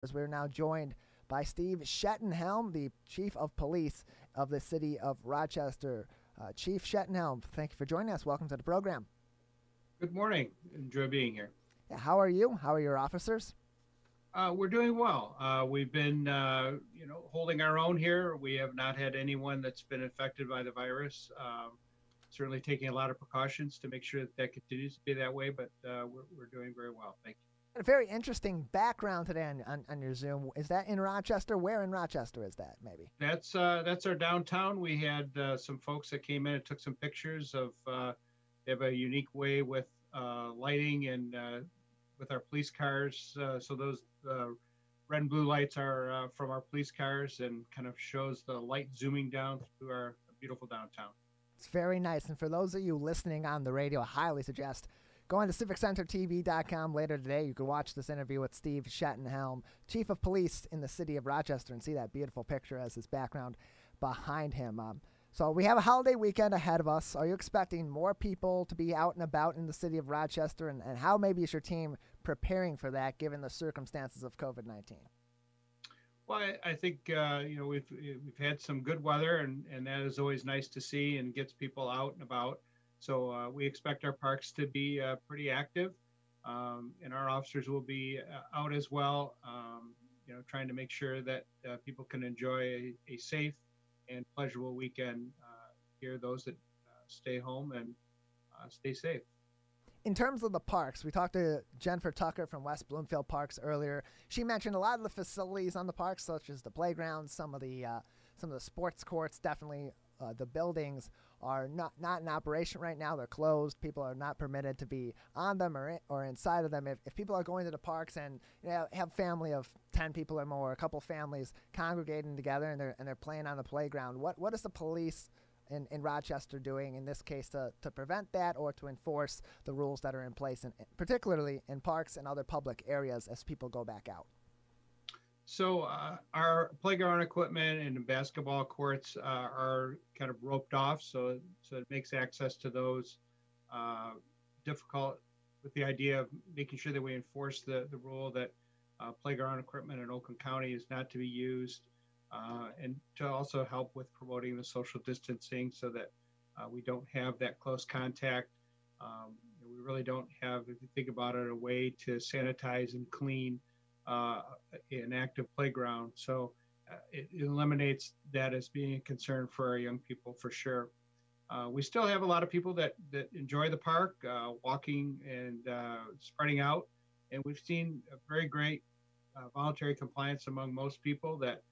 As we're now joined by Steve Schettenhelm, the Chief of Police of the City of Rochester. Chief Schettenhelm, thank you for joining us. Welcome to the program. Good morning. Enjoy being here. Yeah, how are you? How are your officers? We're doing well. We've been, holding our own here. We have not had anyone that's been infected by the virus. Certainly taking a lot of precautions to make sure that that continues to be that way, but we're doing very well. Thank you. A very interesting background today on your Zoom. Is that in Rochester? Where in Rochester is that, maybe? That's our downtown. We had some folks that came in and took some pictures of. They have a unique way with lighting and with our police cars. So those red and blue lights are from our police cars and kind of shows the light zooming down through our beautiful downtown. It's very nice. And for those of you listening on the radio, I highly suggest going to civiccentertv.com later today. You can watch this interview with Steve Schettenhelm, Chief of Police in the City of Rochester, and see that beautiful picture as his background behind him. So we have a holiday weekend ahead of us. Are you expecting more people to be out and about in the City of Rochester? And how maybe is your team preparing for that given the circumstances of COVID-19? Well, I think we've had some good weather, and that is always nice to see and gets people out and about. So we expect our parks to be pretty active, and our officers will be out as well. Trying to make sure that people can enjoy a safe and pleasurable weekend here. Those that stay home and stay safe. In terms of the parks, we talked to Jennifer Tucker from West Bloomfield Parks earlier. She mentioned a lot of the facilities on the parks, such as the playgrounds, some of the sports courts. Definitely, the buildings are not in operation right now. They're closed. People are not permitted to be on them or inside of them. If people are going to the parks and have family of 10 people or more, a couple families congregating together and they're playing on the playground, what is the police in Rochester doing in this case to prevent that or to enforce the rules that are in place, and particularly in parks and other public areas as people go back out? So our playground equipment and basketball courts are kind of roped off, so it makes access to those difficult, with the idea of making sure that we enforce the rule that playground equipment in Oakland County is not to be used, and to also help with promoting the social distancing so that we don't have that close contact. We really don't have, if you think about it, a way to sanitize and clean an active playground. So it eliminates that as being a concern for our young people for sure. We still have a lot of people that enjoy the park, walking and spreading out. And we've seen a very great voluntary compliance among most people that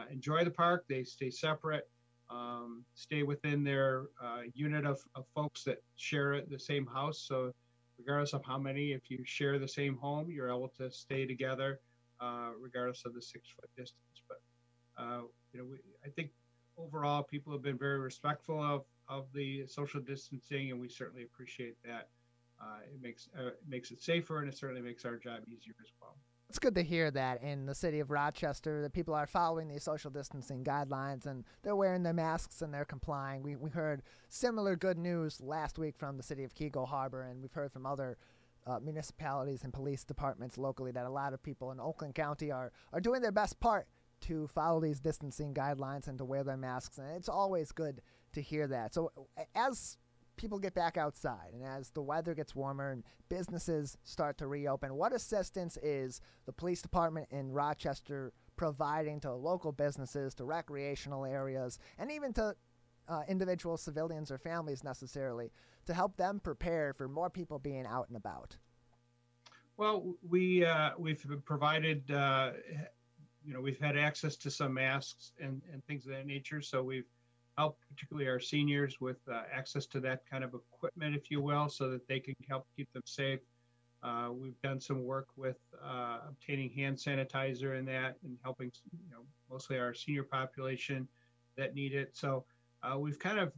enjoy the park. They stay separate, stay within their unit of folks that share the same house. So regardless of how many, if you share the same home, you're able to stay together, regardless of the 6-foot distance. But I think overall people have been very respectful of the social distancing, and we certainly appreciate that. It makes it safer, and it certainly makes our job easier as well. It's good to hear that in the City of Rochester that people are following these social distancing guidelines and they're wearing their masks and they're complying. We heard similar good news last week from the City of Keego Harbor, and we've heard from other municipalities and police departments locally that a lot of people in Oakland County are doing their best part to follow these distancing guidelines and to wear their masks, and it's always good to hear that. So as people get back outside and as the weather gets warmer and businesses start to reopen, what assistance is the police department in Rochester providing to local businesses, to recreational areas, and even to individual civilians or families necessarily, to help them prepare for more people being out and about? Well, we've provided, we've had access to some masks and things of that nature. So we've help particularly our seniors with access to that kind of equipment, if you will, so that they can help keep them safe. We've done some work with obtaining hand sanitizer and that, and helping mostly our senior population that need it. So we've kind of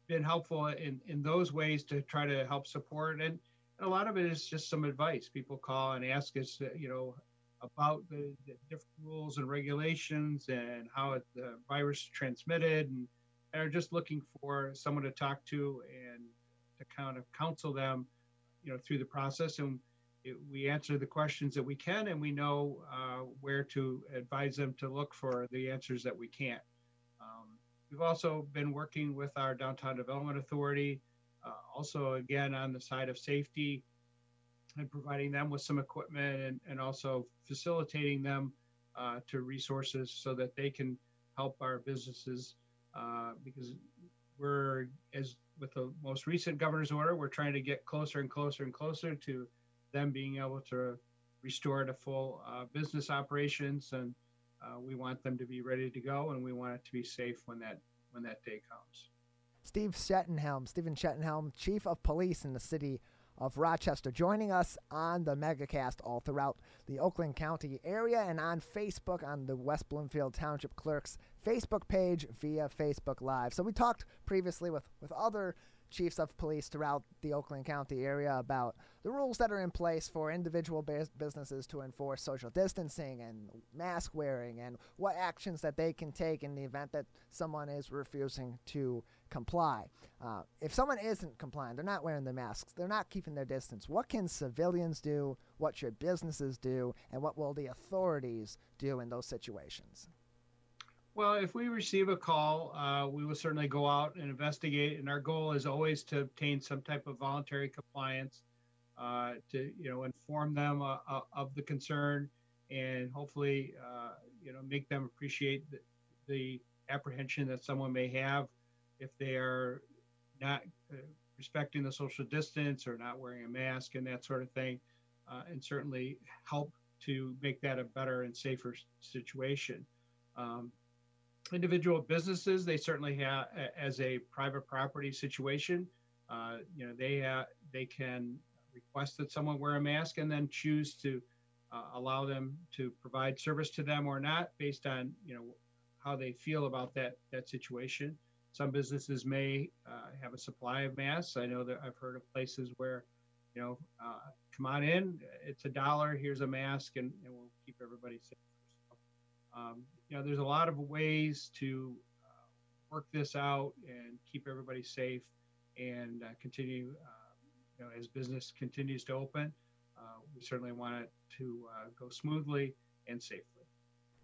been helpful in those ways to try to help support. And a lot of it is just some advice. People call and ask us, about the different rules and regulations and how the virus is transmitted, and are just looking for someone to talk to and to kind of counsel them, through the process. And we answer the questions that we can, and we know where to advise them to look for the answers that we can't. We've also been working with our Downtown Development Authority, also again on the side of safety, and providing them with some equipment, and also facilitating them to resources so that they can help our businesses, because we're, as with the most recent governor's order, we're trying to get closer and closer and closer to them being able to restore to full business operations, and we want them to be ready to go, and we want it to be safe when that day comes. Stephen Schettenhelm, Chief of Police in the city of Rochester, joining us on the MegaCast all throughout the Oakland County area and on Facebook on the West Bloomfield Township Clerk's Facebook page via Facebook Live. So we talked previously with other chiefs of police throughout the Oakland County area about the rules that are in place for individual businesses to enforce social distancing and mask wearing, and what actions that they can take in the event that someone is refusing to comply. If someone isn't complying, they're not wearing the masks, they're not keeping their distance, what can civilians do, what should businesses do, and what will the authorities do in those situations? Well, if we receive a call, we will certainly go out and investigate. And our goal is always to obtain some type of voluntary compliance, to inform them of the concern, and hopefully make them appreciate the apprehension that someone may have if they are not respecting the social distance or not wearing a mask and that sort of thing, and certainly help to make that a better and safer situation. Individual businesses, they certainly have, as a private property situation, they can request that someone wear a mask and then choose to allow them to provide service to them or not, based on how they feel about that situation. Some businesses may have a supply of masks. I know that I've heard of places where come on in, it's $1, here's a mask, and we'll keep everybody safe. There's a lot of ways to work this out and keep everybody safe, and continue, as business continues to open, we certainly want it to go smoothly and safely.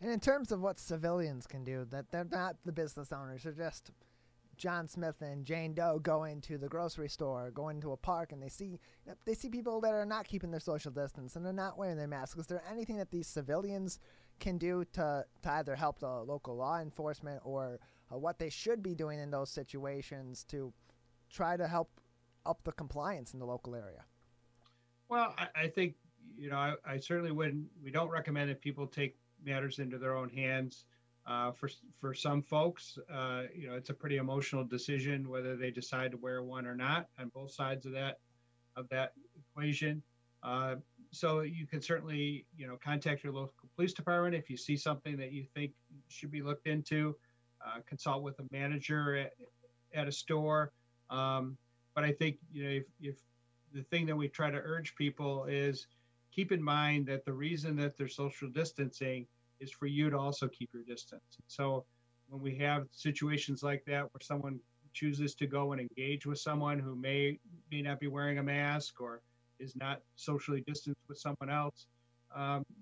And in terms of what civilians can do, that they're not the business owners, they're just John Smith and Jane Doe going to the grocery store, going to a park, and they see people that are not keeping their social distance and they're not wearing their masks. Is there anything that these civilians can do to either help the local law enforcement, or what they should be doing in those situations to try to help up the compliance in the local area? Well, I think, I certainly wouldn't. We don't recommend that people take matters into their own hands. For some folks, it's a pretty emotional decision whether they decide to wear one or not, on both sides of that equation. So you can certainly, contact your local police department if you see something that you think should be looked into. Consult with a manager at a store. But I think, if the thing that we try to urge people is keep in mind that the reason that they're social distancing is for you to also keep your distance. So when we have situations like that where someone chooses to go and engage with someone who may not be wearing a mask or is not socially distanced with someone else,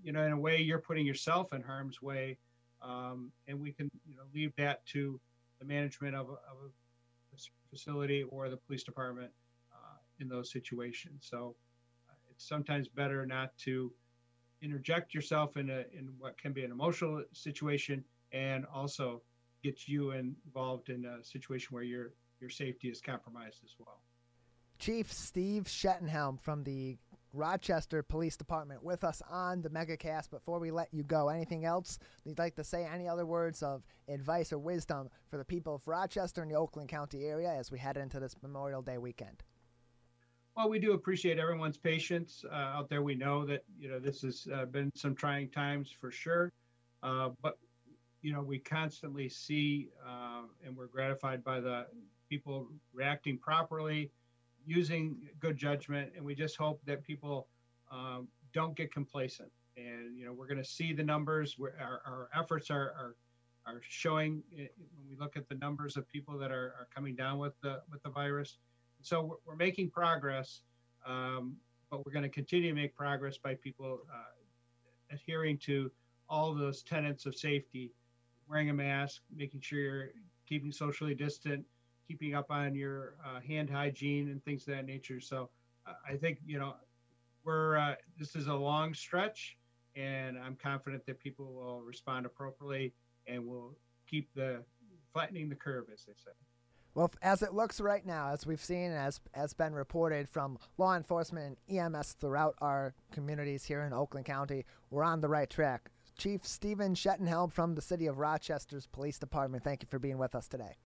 in a way you're putting yourself in harm's way, and we can leave that to the management of a facility or the police department in those situations. So it's sometimes better not to interject yourself in what can be an emotional situation, and also get you involved in a situation where your safety is compromised as well. Chief Steve Schettenhelm from the Rochester Police Department with us on the MegaCast. Before we let you go, anything else you'd like to say? Any other words of advice or wisdom for the people of Rochester and the Oakland County area as we head into this Memorial Day weekend? Well, we do appreciate everyone's patience out there. We know that, this has been some trying times for sure. But, we constantly see and we're gratified by the people reacting properly, using good judgment. And we just hope that people don't get complacent. And, we're going to see the numbers where our efforts are showing when we look at the numbers of people that are coming down with the virus. So we're making progress, but we're going to continue to make progress by people adhering to all those tenets of safety, wearing a mask, making sure you're keeping socially distant, keeping up on your hand hygiene and things of that nature. So I think, we're this is a long stretch, and I'm confident that people will respond appropriately and will keep the flattening the curve, as they say. Well, as it looks right now, as we've seen, as been reported from law enforcement and EMS throughout our communities here in Oakland County, we're on the right track. Chief Stephen Schettenhelm from the City of Rochester's Police Department, thank you for being with us today.